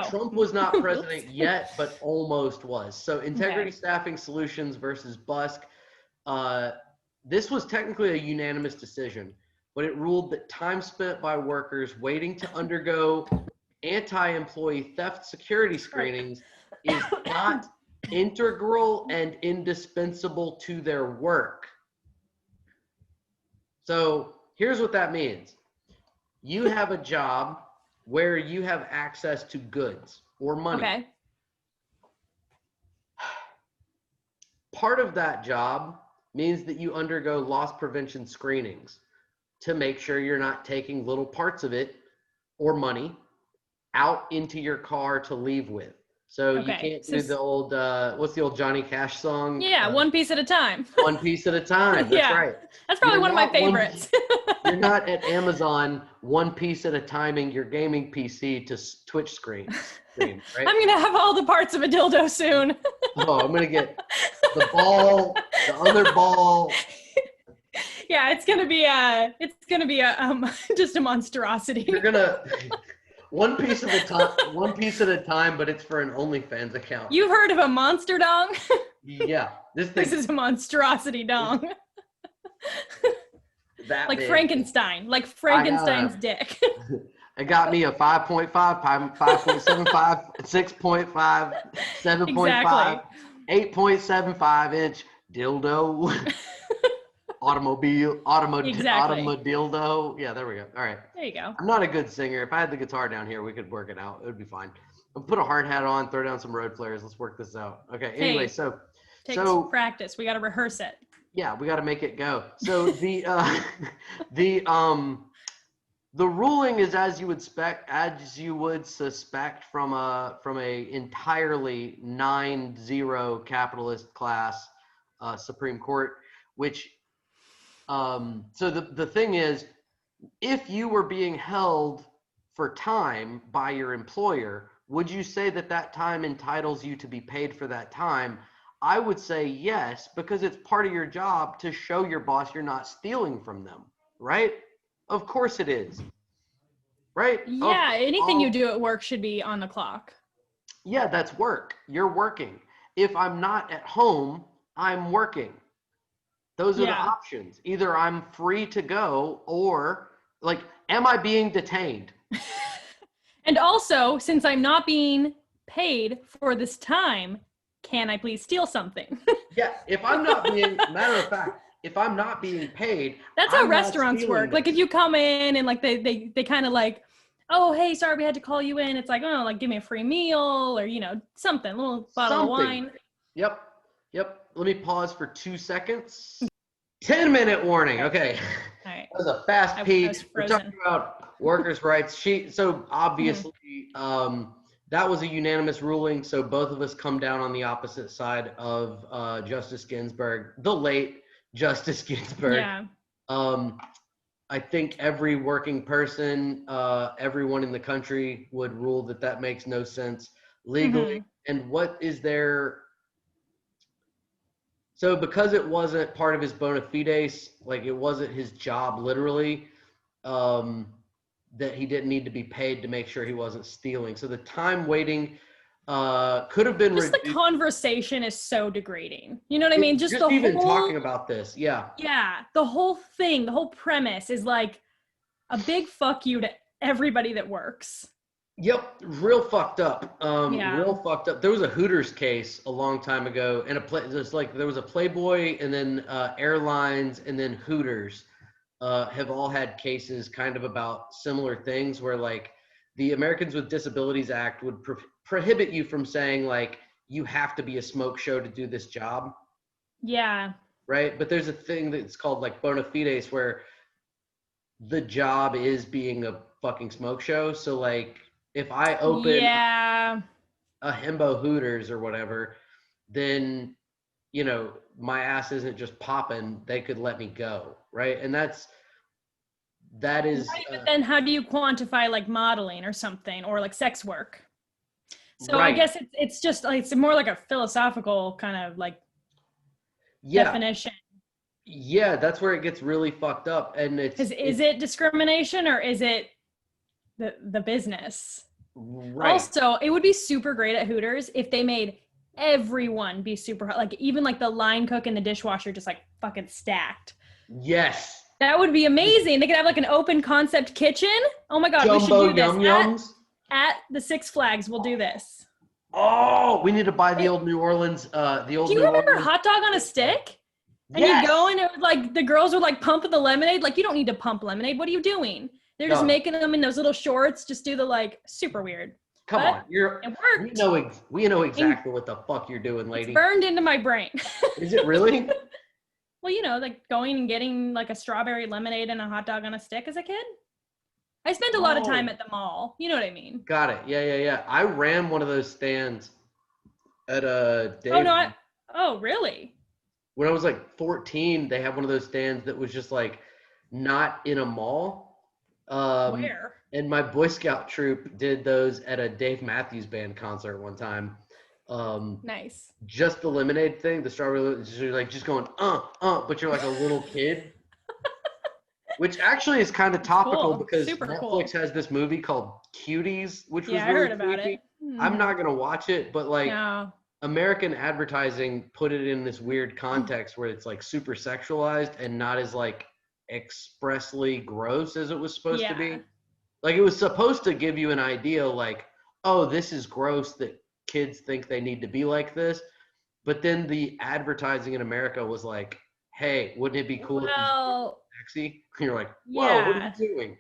[SPEAKER 1] Trump was not president yet, but almost was. So Integrity Staffing Solutions versus Busk. This was technically a unanimous decision, but it ruled that time spent by workers waiting to undergo anti-employee theft security screenings is not integral and indispensable to their work. So here's what that means. You have a job where you have access to goods or money.
[SPEAKER 2] Okay.
[SPEAKER 1] Part of that job means that you undergo loss prevention screenings to make sure you're not taking little parts of it or money out into your car to leave with. So you can't do the old, what's the old Johnny Cash song?
[SPEAKER 2] Yeah, one piece at a time.
[SPEAKER 1] One piece at a time. That's right.
[SPEAKER 2] That's probably one of my favorites.
[SPEAKER 1] You're not at Amazon one piece at a timing your gaming PC to Twitch stream, right?
[SPEAKER 2] I'm going to have all the parts of a dildo soon.
[SPEAKER 1] Oh, I'm going to get the ball, the other ball.
[SPEAKER 2] Yeah, it's going to be just a monstrosity.
[SPEAKER 1] You're going to one piece at a time, but it's for an OnlyFans account.
[SPEAKER 2] You've heard of a monster dong?
[SPEAKER 1] Yeah.
[SPEAKER 2] This is a monstrosity dong. Like big. Frankenstein, like Frankenstein's dick.
[SPEAKER 1] It got me a 5.5, 5.75, 6.5, 7.5, 8.75 inch dildo. Automobile dildo. Yeah, there we go. All right.
[SPEAKER 2] There you go.
[SPEAKER 1] I'm not a good singer. If I had the guitar down here, we could work it out. It would be fine. I'll put a hard hat on, throw down some road flares. Let's work this out. Okay. Anyway,
[SPEAKER 2] takes practice. We got to rehearse it.
[SPEAKER 1] Yeah, we got to make it go. So the ruling is as you would suspect from a entirely 9-0 capitalist class Supreme Court, which so the thing is, if you were being held for time by your employer, would you say that time entitles you to be paid for that time? I would say yes, because it's part of your job to show your boss you're not stealing from them, right? Of course it is, right?
[SPEAKER 2] Yeah, anything you do at work should be on the clock.
[SPEAKER 1] Yeah, that's work. You're working. If I'm not at home, I'm working. Those are the options. Either I'm free to go or, like, am I being detained?
[SPEAKER 2] And also, since I'm not being paid for this time, can I please steal something?
[SPEAKER 1] Yeah, if I'm not being, matter of fact, if I'm not being paid,
[SPEAKER 2] that's how restaurants work. Like, if you come in and like they kind of like, oh, hey, sorry, we had to call you in. It's like, oh, like, give me a free meal or, something, a little bottle of wine.
[SPEAKER 1] Yep. Let me pause for 2 seconds. 10-minute warning. Okay.
[SPEAKER 2] All right.
[SPEAKER 1] That was a fast peek. We're talking about workers' rights. So obviously, that was a unanimous ruling. So both of us come down on the opposite side of Justice Ginsburg, the late Justice Ginsburg.
[SPEAKER 2] Yeah.
[SPEAKER 1] I think every working person, everyone in the country would rule that makes no sense legally. And what is there? So because it wasn't part of his bona fides, like it wasn't his job literally, that he didn't need to be paid to make sure he wasn't stealing. So the time waiting could have been
[SPEAKER 2] just reduced. The conversation is so degrading. You know what I mean? Just the
[SPEAKER 1] even
[SPEAKER 2] whole,
[SPEAKER 1] talking about this. Yeah.
[SPEAKER 2] Yeah. The whole thing, the whole premise is like a big fuck you to everybody that works.
[SPEAKER 1] Yep, real fucked up. Real fucked up. There was a Hooters case a long time ago, and there was a Playboy, and then airlines, and then Hooters have all had cases kind of about similar things where like the Americans with Disabilities Act would prohibit you from saying like, you have to be a smoke show to do this job.
[SPEAKER 2] Yeah.
[SPEAKER 1] Right. But there's a thing that's called like bona fides where the job is being a fucking smoke show. So like if I open a himbo Hooters or whatever, then, you know, my ass isn't just popping, they could let me go. Right. And that is
[SPEAKER 2] right, but then how do you quantify like modeling or something, or like sex work? So
[SPEAKER 1] right.
[SPEAKER 2] I guess it's just like, it's more like a philosophical kind of like definition.
[SPEAKER 1] Yeah, that's where it gets really fucked up. And is
[SPEAKER 2] it discrimination, or is it the business?
[SPEAKER 1] Right.
[SPEAKER 2] Also, it would be super great at Hooters if they made everyone be super hot, like even like the line cook and the dishwasher just like fucking stacked.
[SPEAKER 1] Yes.
[SPEAKER 2] That would be amazing. They could have like an open concept kitchen. Oh my God, we should do this.
[SPEAKER 1] Yum-yums.
[SPEAKER 2] At the Six Flags, we'll do this.
[SPEAKER 1] Oh, we need to buy the old New Orleans. Do you
[SPEAKER 2] remember Hot Dog on a Stick? And you go and it was like the girls would like pumping the lemonade. Like, you don't need to pump lemonade. What are you doing? They're just making them in those little shorts. Just do the like super weird.
[SPEAKER 1] Come on,
[SPEAKER 2] it worked.
[SPEAKER 1] We know exactly what the fuck you're doing, lady.
[SPEAKER 2] It's burned into my brain.
[SPEAKER 1] Is it really?
[SPEAKER 2] Well, you know, like going and getting like a strawberry lemonade and a hot dog on a stick as a kid. I spent a lot of time at the mall. You know what I mean?
[SPEAKER 1] Got it. Yeah. I ran one of those stands at a Dave.
[SPEAKER 2] Oh, no. Oh, really?
[SPEAKER 1] When I was like 14, they had one of those stands that was just like not in a mall.
[SPEAKER 2] Where?
[SPEAKER 1] And my Boy Scout troop did those at a Dave Matthews Band concert one time.
[SPEAKER 2] Nice.
[SPEAKER 1] Just the lemonade thing, the strawberry, you're like just going, but you're like a little kid. Which actually is kind of topical because Netflix has this movie called Cuties, which was really
[SPEAKER 2] I heard about
[SPEAKER 1] creepy.
[SPEAKER 2] it.
[SPEAKER 1] I'm not going to watch it, but like American advertising put it in this weird context where it's like super sexualized and not as like expressly gross as it was supposed to be. Like it was supposed to give you an idea like, oh, this is gross that kids think they need to be like this. But then the advertising in America was like, hey, wouldn't it be cool if you sexy? And you're like, whoa, what are you doing?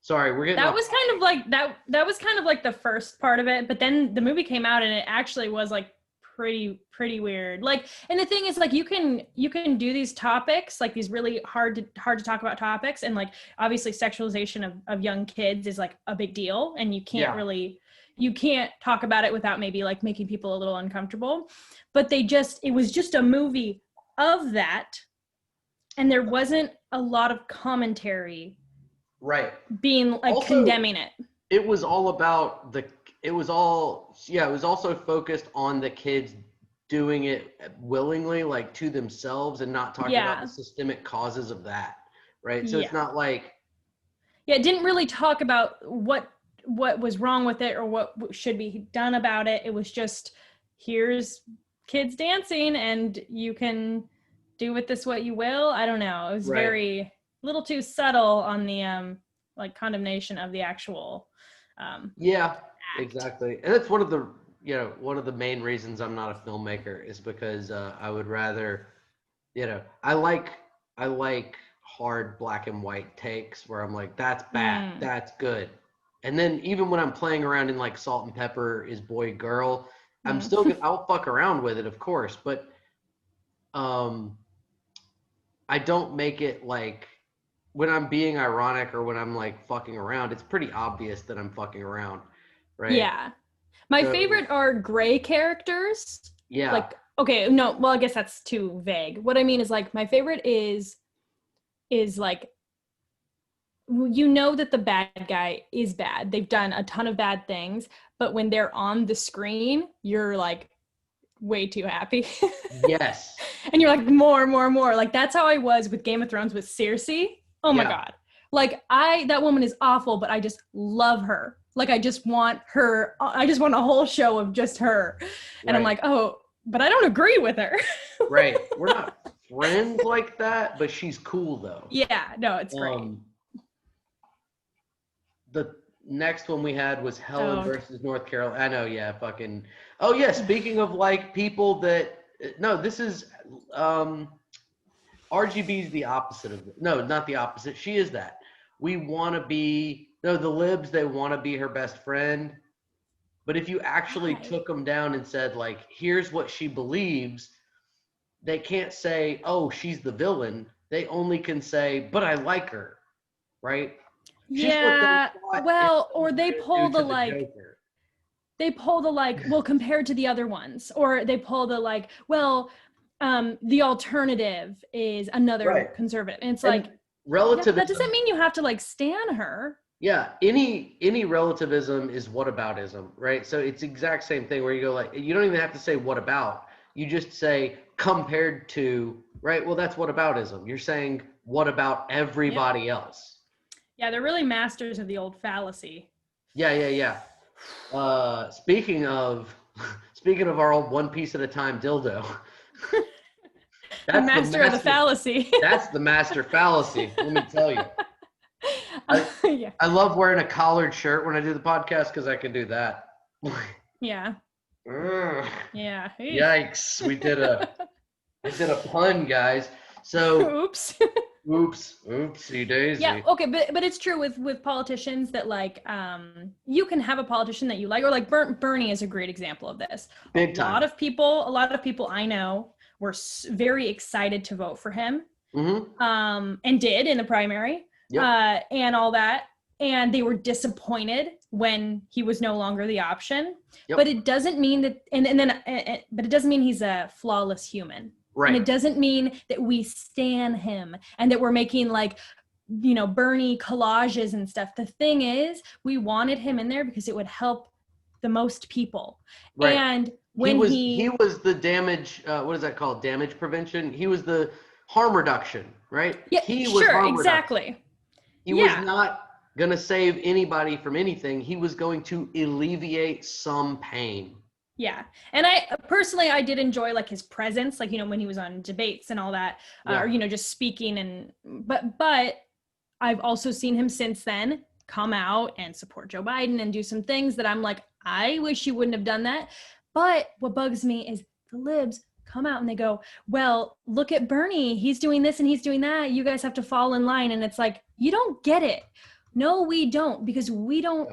[SPEAKER 1] Sorry, we're getting
[SPEAKER 2] that was kind of like that was kind of like the first part of it, but then the movie came out and it actually was like pretty weird. Like, and the thing is, like, you can do these topics, like these really hard to talk about topics, and like obviously sexualization of young kids is like a big deal, and you can't talk about it without maybe like making people a little uncomfortable. But it was just a movie of that, and there wasn't a lot of commentary being like also, condemning it.
[SPEAKER 1] It was all about it was also focused on the kids doing it willingly, like to themselves, and not talking about the systemic causes of that, right? So it's not like
[SPEAKER 2] it didn't really talk about what was wrong with it or what should be done about it. It was just, here's kids dancing and you can do with this what you will. I don't know. It was very little too subtle on the like condemnation of the actual act.
[SPEAKER 1] Exactly. And that's one of the main reasons I'm not a filmmaker is because I would rather, I like hard black and white takes where I'm like, that's bad, that's good. And then even when I'm playing around in like Salt and Pepper is Boy Girl, I'm still I'll fuck around with it, of course, but I don't make it like when I'm being ironic or when I'm like fucking around, it's pretty obvious that I'm fucking around, right?
[SPEAKER 2] Yeah. My favorite are gray characters.
[SPEAKER 1] Yeah.
[SPEAKER 2] Like, okay, no, well, I guess that's too vague. What I mean is like my favorite is like, you know that the bad guy is bad. They've done a ton of bad things, but when they're on the screen, you're like way too happy.
[SPEAKER 1] Yes.
[SPEAKER 2] And you're like, more. Like, that's how I was with Game of Thrones with Cersei. Oh my God. Like, that woman is awful, but I just love her. Like, I just want a whole show of just her. And I'm like, oh, but I don't agree with her.
[SPEAKER 1] Right. We're not friends like that, but she's cool though.
[SPEAKER 2] Yeah, no, it's great.
[SPEAKER 1] The next one we had was Helen versus North Carolina. I know, yeah, fucking. Oh yeah, speaking of like people that, no, this is RGB is the opposite of it. No, not the opposite. She is that. We want to be no, the libs, they want to be her best friend. But if you actually took them down and said, like, here's what she believes, they can't say, oh, she's the villain. They only can say, but I like her, right?
[SPEAKER 2] Yeah, well, or they pull the like, well, compared to the other ones, or they pull the like, well, the alternative is another conservative. And it's like, relativism, that doesn't mean you have to like stan her.
[SPEAKER 1] Yeah, any relativism is whataboutism, right? So it's the exact same thing where you go like, you don't even have to say what about. You just say compared to, right? Well, that's whataboutism. You're saying what about everybody else?
[SPEAKER 2] Yeah, they're really masters of the old fallacy.
[SPEAKER 1] Yeah. Speaking of our old one piece at a time dildo.
[SPEAKER 2] That's the master of the fallacy.
[SPEAKER 1] That's the master fallacy, let me tell you. I love wearing a collared shirt when I do the podcast because I can do that.
[SPEAKER 2] Yeah. Yeah.
[SPEAKER 1] Yikes. I did a pun, guys. So
[SPEAKER 2] oops.
[SPEAKER 1] Oopsie daisy.
[SPEAKER 2] Yeah, okay, but it's true with politicians that like you can have a politician that you like, or like Bernie is a great example of this.
[SPEAKER 1] Big time.
[SPEAKER 2] A lot of people I know were very excited to vote for him, and did in the primary, and all that, and they were disappointed when he was no longer the option. But it doesn't mean that, but it doesn't mean he's a flawless human. Right. And it doesn't mean that we stan him and that we're making like, you know, Bernie collages and stuff. The thing is, we wanted him in there because it would help the most people. Right. And when he
[SPEAKER 1] was the damage, what is that called? Damage prevention. He was the harm reduction, right?
[SPEAKER 2] Yeah,
[SPEAKER 1] he was harm
[SPEAKER 2] exactly.
[SPEAKER 1] Reduction. He was not going to save anybody from anything. He was going to alleviate some pain.
[SPEAKER 2] Yeah. And I did enjoy like his presence, like, you know, when he was on debates and all that, or, you know, just speaking but I've also seen him since then come out and support Joe Biden and do some things that I'm like, I wish you wouldn't have done that. But what bugs me is the libs come out and they go, well, look at Bernie. He's doing this and he's doing that. You guys have to fall in line. And it's like, you don't get it. No, we don't, because we don't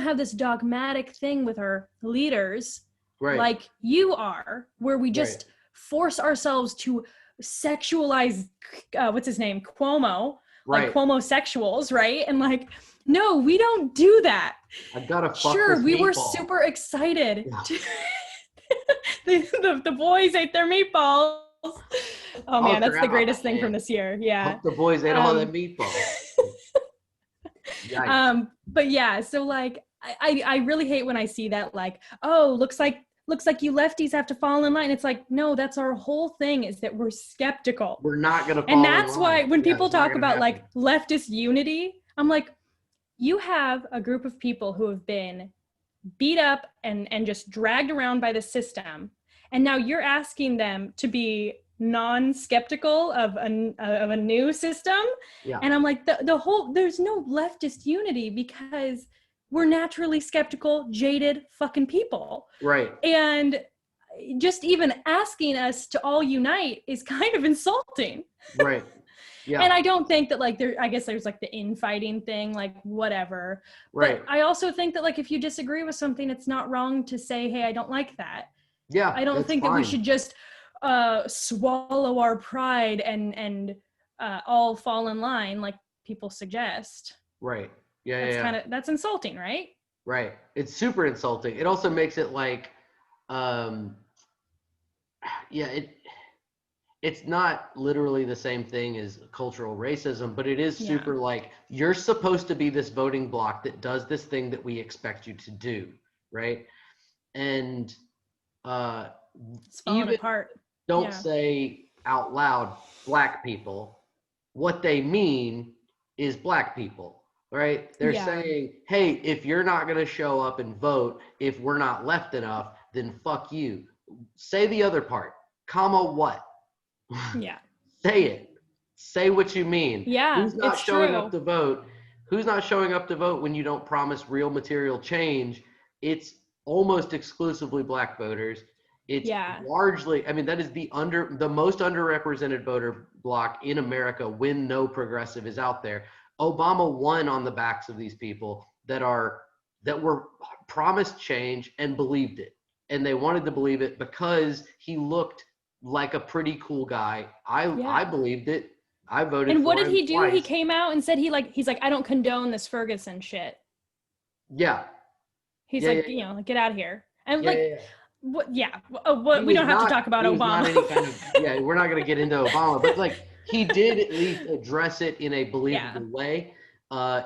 [SPEAKER 2] have this dogmatic thing with our leaders like you are, where we just force ourselves to sexualize, what's his name? Cuomo, like Cuomo-sexuals, right? And like, no, we don't do that.
[SPEAKER 1] I've got to fuck
[SPEAKER 2] Sure,
[SPEAKER 1] this
[SPEAKER 2] we
[SPEAKER 1] meatball.
[SPEAKER 2] were super excited. The boys ate their meatballs. Oh man, that's the greatest thing from this year. Yeah.
[SPEAKER 1] The boys ate all that meatball.
[SPEAKER 2] But yeah, so like I really hate when I see that, like, oh, looks like you lefties have to fall in line. It's like, no, that's our whole thing, is that we're skeptical.
[SPEAKER 1] We're not gonna fall
[SPEAKER 2] and that's
[SPEAKER 1] in line.
[SPEAKER 2] Why when people talk about like leftist unity, I'm like, you have a group of people who have been beat up and just dragged around by the system, and now you're asking them to be non-skeptical of a new system. And I'm like, the whole, there's no leftist unity because we're naturally skeptical, jaded fucking people. Right. And just even asking us to all unite is kind of insulting.
[SPEAKER 1] Right. Yeah.
[SPEAKER 2] And I don't think that like I guess there's like the infighting thing, like whatever.
[SPEAKER 1] Right.
[SPEAKER 2] But I also think that like if you disagree with something, it's not wrong to say, hey, I don't like that.
[SPEAKER 1] Yeah.
[SPEAKER 2] I don't think that we should just swallow our pride and all fall in line like people suggest.
[SPEAKER 1] Right. Yeah.
[SPEAKER 2] That's insulting, right?
[SPEAKER 1] Right. It's super insulting. It also makes it like, it's not literally the same thing as cultural racism, but it is super like, you're supposed to be this voting bloc that does this thing that we expect you to do, right? And
[SPEAKER 2] it's falling apart.
[SPEAKER 1] Don't say out loud black people. What they mean is black people, right? They're saying, hey, if you're not going to show up and vote, if we're not left enough, then fuck you. Say the other part, comma what?
[SPEAKER 2] Yeah.
[SPEAKER 1] Say it. Say what you mean.
[SPEAKER 2] Yeah.
[SPEAKER 1] Who's not showing up to vote? Who's not showing up to vote when you don't promise real material change? It's almost exclusively black voters. It's largely, I mean, that is the most underrepresented voter bloc in America when no progressive is out there. Obama won on the backs of these people that were promised change and believed it. And they wanted to believe it because he looked like a pretty cool guy. I believed it. I voted for him.
[SPEAKER 2] And what did he do?
[SPEAKER 1] Twice.
[SPEAKER 2] He came out and said he's like, I don't condone this Ferguson shit.
[SPEAKER 1] Yeah.
[SPEAKER 2] He's you know, like, get out of here. And what? Yeah. We don't have to talk about Obama.
[SPEAKER 1] We're not going to get into Obama, but like he did at least address it in a believable way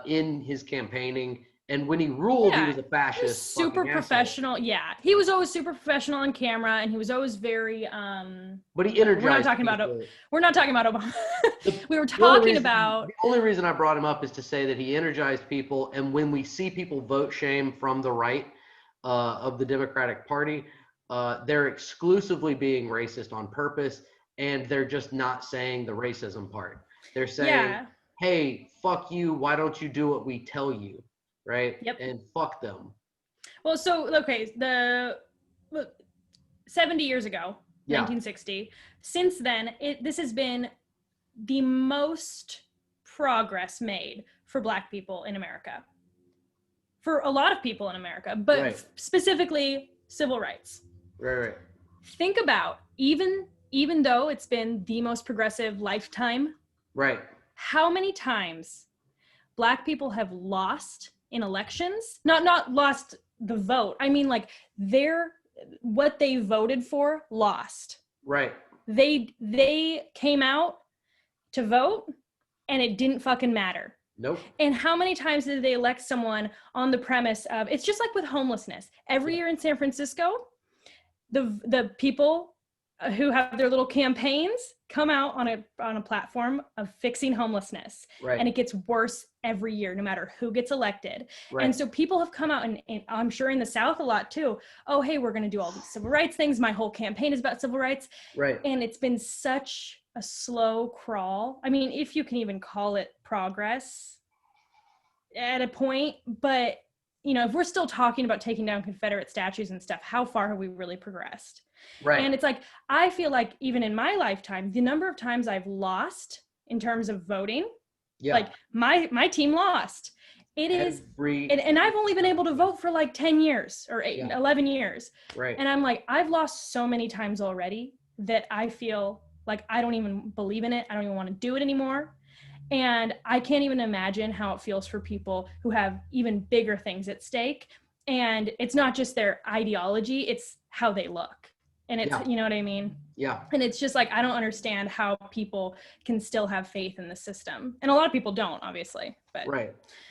[SPEAKER 1] in his campaigning. And when he ruled, he was a fascist.
[SPEAKER 2] Super professional. Yeah. He was always super professional on camera, and he was always very
[SPEAKER 1] but he energized.
[SPEAKER 2] We're not talking about Obama. We were talking about
[SPEAKER 1] the only reason I brought him up is to say that he energized people, and when we see people vote shame from the right of the Democratic Party, they're exclusively being racist on purpose, and they're just not saying the racism part. They're saying, hey, fuck you, why don't you do what we tell you? Right?
[SPEAKER 2] Yep.
[SPEAKER 1] And fuck them.
[SPEAKER 2] Well, so, okay, 70 years ago, 1960, since then, this has been the most progress made for Black people in America. For a lot of people in America, but specifically civil rights.
[SPEAKER 1] Right.
[SPEAKER 2] Think about, even though it's been the most progressive lifetime, how many times Black people have lost in elections, not lost the vote. I mean, like, what they voted for lost.
[SPEAKER 1] Right.
[SPEAKER 2] They came out to vote and it didn't fucking matter.
[SPEAKER 1] Nope.
[SPEAKER 2] And how many times did they elect someone on the premise of, it's just like with homelessness. Every year in San Francisco, the people who have their little campaigns come out on a platform of fixing homelessness.
[SPEAKER 1] Right.
[SPEAKER 2] And it gets worse every year, no matter who gets elected. Right. And so people have come out, and I'm sure in the South a lot too. Oh, hey, we're going to do all these civil rights things. My whole campaign is about civil rights.
[SPEAKER 1] Right.
[SPEAKER 2] And it's been such a slow crawl. I mean, if you can even call it progress at a point, but you know, if we're still talking about taking down Confederate statues and stuff, how far have we really progressed?
[SPEAKER 1] Right.
[SPEAKER 2] And it's like, I feel like even in my lifetime, the number of times I've lost in terms of voting, like my team lost. It is, and I've only been able to vote for like 10 years or 11 years.
[SPEAKER 1] Right.
[SPEAKER 2] And I'm like, I've lost so many times already that I feel like I don't even believe in it. I don't even want to do it anymore. And I can't even imagine how it feels for people who have even bigger things at stake. And it's not just their ideology, it's how they look. And it's, you know what I mean?
[SPEAKER 1] Yeah.
[SPEAKER 2] And it's just like, I don't understand how people can still have faith in the system. And a lot of people don't, obviously. But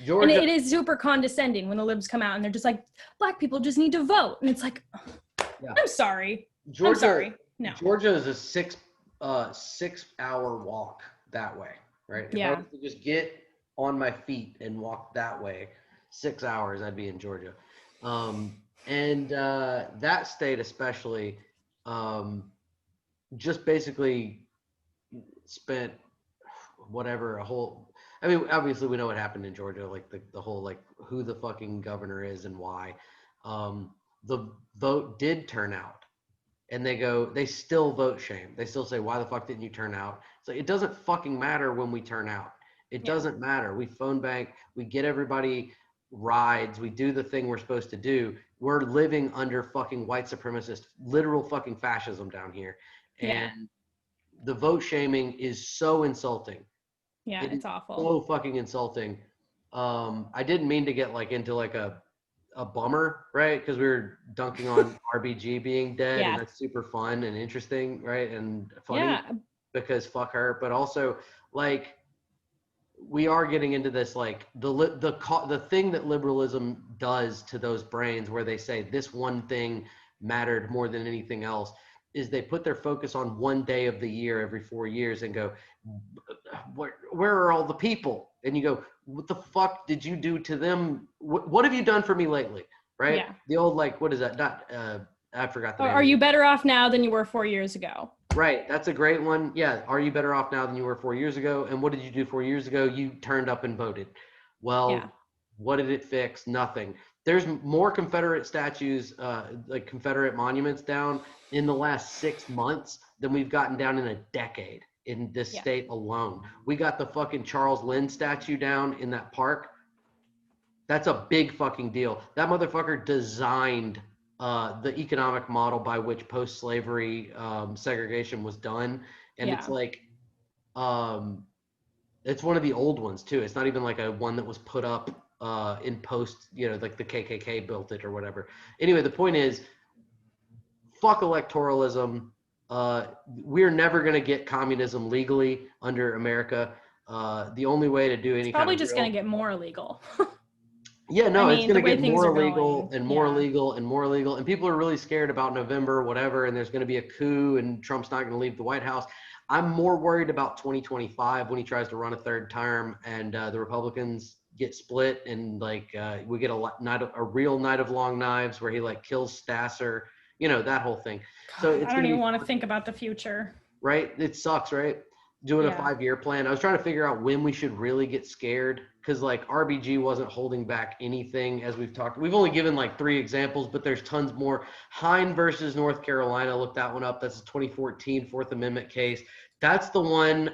[SPEAKER 1] Georgia,
[SPEAKER 2] and it is super condescending when the libs come out and they're just like, Black people just need to vote. And it's like, I'm sorry. I'm sorry. No.
[SPEAKER 1] Georgia is a 6 hour walk that way. Right. If I was to just get on my feet and walk that way, 6 hours, I'd be in Georgia. And that state especially, just basically spent I mean, obviously we know what happened in Georgia, like the whole, like, who the fucking governor is and why. The vote did turn out. And they still vote shame. They still say, why the fuck didn't you turn out? So it doesn't fucking matter when we turn out. It doesn't matter. We phone bank, we get everybody rides, we do the thing we're supposed to do. We're living under fucking white supremacist, literal fucking fascism down here. And the vote shaming is so insulting.
[SPEAKER 2] Yeah, it's awful.
[SPEAKER 1] So fucking insulting. I didn't mean to get like into like a bummer, right? Because we were dunking on RBG being dead, and that's super fun and interesting, right? And funny because fuck her. But also, like, we are getting into this, like, the thing that liberalism does to those brains, where they say this one thing mattered more than anything else, is they put their focus on one day of the year every 4 years and go, where are all the people? And you go, what the fuck did you do to them? What have you done for me lately? Right? Yeah. The old, like, what is that? I forgot the name.
[SPEAKER 2] Are you better off now than you were 4 years ago?
[SPEAKER 1] Right. That's a great one. Yeah. Are you better off now than you were 4 years ago? And what did you do 4 years ago? You turned up and voted. Well, what did it fix? Nothing. There's more Confederate statues, like Confederate monuments down in the last 6 months than we've gotten down in a decade. in this state alone. We got the fucking Charles Lynn statue down in that park. That's a big fucking deal. That motherfucker designed the economic model by which post-slavery segregation was done. And it's like, it's one of the old ones too. It's not even like a one that was put up in post, you know, like the KKK built it or whatever. Anyway, the point is, fuck electoralism. We're never going to get communism legally under America. The only way to do any
[SPEAKER 2] probably just going to get more illegal.
[SPEAKER 1] Yeah, no, it's going to get more illegal and more illegal and more illegal. And people are really scared about November, whatever, and there's going to be a coup and Trump's not going to leave the White House. I'm more worried about 2025 when he tries to run a third term and the Republicans get split and like we get a real night of long knives where he like kills Stasser, you know, that whole thing. So it's
[SPEAKER 2] I don't even want to think about the future.
[SPEAKER 1] Right? It sucks, right? Doing a 5-year plan. I was trying to figure out when we should really get scared because like RBG wasn't holding back anything as we've talked. We've only given like 3 examples, but there's tons more. Hine versus North Carolina, look that one up. That's a 2014 Fourth Amendment case. That's the one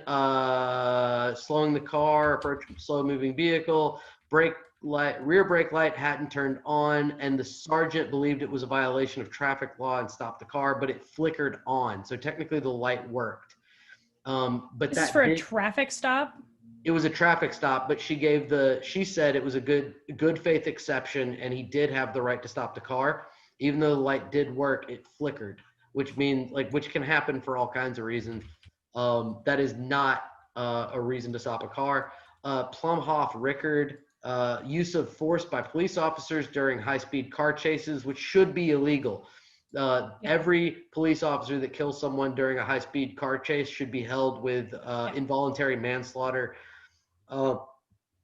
[SPEAKER 1] slowing the car, approaching slow moving vehicle, rear brake light hadn't turned on, and the sergeant believed it was a violation of traffic law and stopped the car, but it flickered on. So technically the light worked. But
[SPEAKER 2] this is for a traffic stop?
[SPEAKER 1] It was a traffic stop, but she said it was a good faith exception and he did have the right to stop the car. Even though the light did work, it flickered, which can happen for all kinds of reasons. That is not a reason to stop a car. Plumhoff Rickard, use of force by police officers during high-speed car chases, which should be illegal. Every police officer that kills someone during a high-speed car chase should be held with involuntary manslaughter.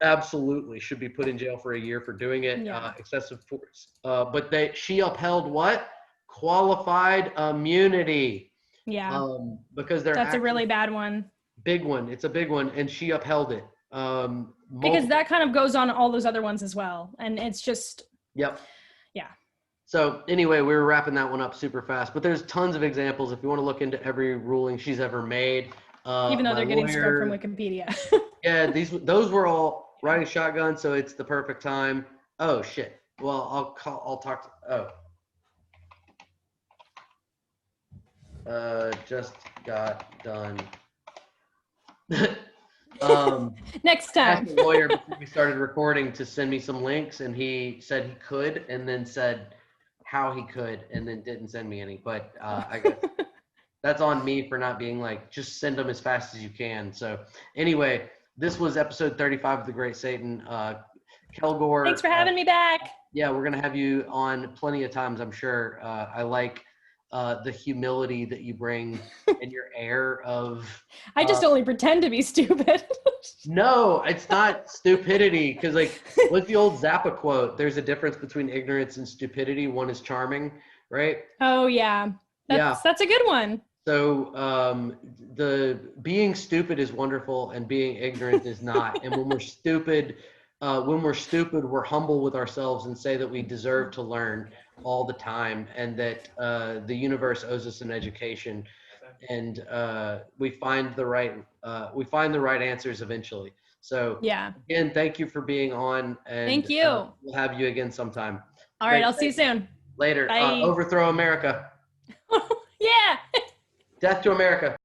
[SPEAKER 1] Absolutely should be put in jail for a year for doing it. Excessive force. But she upheld what? Qualified immunity.
[SPEAKER 2] Yeah.
[SPEAKER 1] Because
[SPEAKER 2] that's a really bad one.
[SPEAKER 1] Big one. It's a big one, and she upheld it.
[SPEAKER 2] Because that kind of goes on all those other ones as well, and it's just.
[SPEAKER 1] Yep.
[SPEAKER 2] Yeah.
[SPEAKER 1] So anyway, we were wrapping that one up super fast, but there's tons of examples if you want to look into every ruling she's ever made.
[SPEAKER 2] Even though they're getting scrubbed from Wikipedia.
[SPEAKER 1] Yeah, those were all riding shotgun, so it's the perfect time. Oh shit. Well, I'll talk to, just got done.
[SPEAKER 2] Next time.
[SPEAKER 1] Asked the lawyer before we started recording to send me some links, and he said he could, and then said how he could, and then didn't send me any. But I guess that's on me for not being like, just send them as fast as you can. So anyway, this was episode 35 of The Great Satan. Kelgore.
[SPEAKER 2] Thanks for having me back.
[SPEAKER 1] Yeah, we're gonna have you on plenty of times, I'm sure. I like the humility that you bring and your air of
[SPEAKER 2] I just only pretend to be stupid.
[SPEAKER 1] No, it's not stupidity, because like what's the old Zappa quote? There's a difference between ignorance and stupidity. One is charming, right?
[SPEAKER 2] Oh yeah. That's a good one.
[SPEAKER 1] So the being stupid is wonderful and being ignorant is not. And when we're stupid, we're humble with ourselves and say that we deserve to learn all the time, and that the universe owes us an education, and we find the right answers eventually. So yeah, again, thank you for being on, and
[SPEAKER 2] thank you.
[SPEAKER 1] We'll have you again sometime.
[SPEAKER 2] All right, I'll see you soon.
[SPEAKER 1] Later. Overthrow America.
[SPEAKER 2] Yeah.
[SPEAKER 1] Death to America.